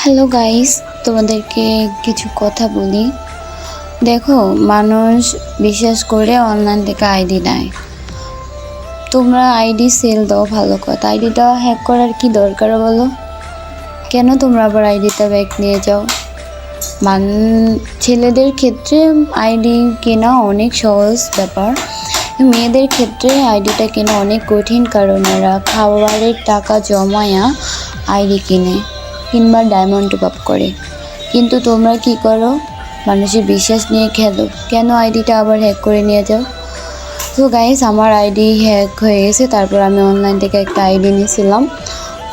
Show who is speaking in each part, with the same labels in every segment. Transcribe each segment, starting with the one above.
Speaker 1: Hello guys, তোমাদেরকে কিছু কথা বলি। দেখো, মানুষ বিশ্বাস করে অনলাইন থেকে আইডি নেয়। তোমরা আইডি সেল দাও, ভালো কথা। আইডিটা হ্যাক করার কি দরকার বলো? কেন তোমরা আবার আইডিটা ব্যাক নিয়ে যাও? ছেলেদের ক্ষেত্রে আইডি কেনা অনেক সহজ ব্যাপার, মেয়েদের ক্ষেত্রে আইডিটা কেনা অনেক কঠিন, কারণ এরা খাবারের টাকা জমায়া আইডি কিংবা ডায়মন্ড টপ আপ করে। কিন্তু তোমরা কি করো? মানুষের বিশ্বাস নিয়ে খেলো। কেন আইডিটা আবার হ্যাক করে নিয়ে যাও? তো গাইস, আমার আইডি হ্যাক হয়ে গেছে। তারপর আমি অনলাইন থেকে একটা আইডি নিয়েছিলাম,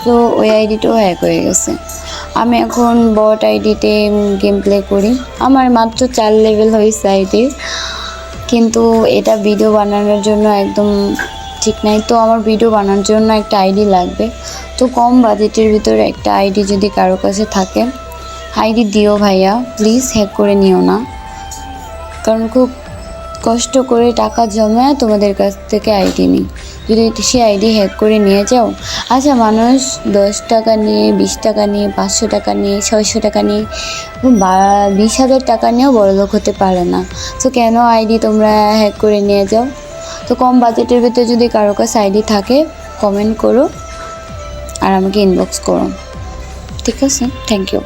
Speaker 1: তো ওই আইডিটাও হ্যাক হয়ে গেছে। আমি এখন বট আইডিতে গেম প্লে করি। আমার মাত্র 4 লেভেল হয়েছে আইডির, কিন্তু এটা ভিডিও বানানোর জন্য একদম ঠিক নাই। তো আমার ভিডিও বানানোর জন্য একটা আইডি লাগবে। তো কম বাজেটের ভিতরে একটা আইডি যদি কারো কাছে থাকে, আইডি দিও ভাইয়া, প্লিজ হ্যাক করে নিও না। কারণ খুব কষ্ট করে টাকা জমা তোমাদের কাছ থেকে আইডি নিই, যদি সে আইডি হ্যাক করে নিয়ে যাও। আচ্ছা, মানুষ 10 টাকা নিয়ে, 20 টাকা নিয়ে, 500 টাকা নিয়ে, 600 টাকা নিয়ে, 20,000 টাকা নিয়েও বড়লোক হতে পারে না। তো কেন আইডি তোমরা হ্যাক করে নিয়ে যাও? তো কম বাজেটের ভিতরে যদি কারো কাছে আইডি থাকে, কমেন্ট করো আর আমাকে ইনবক্স করো, ঠিক আছে? Thank you.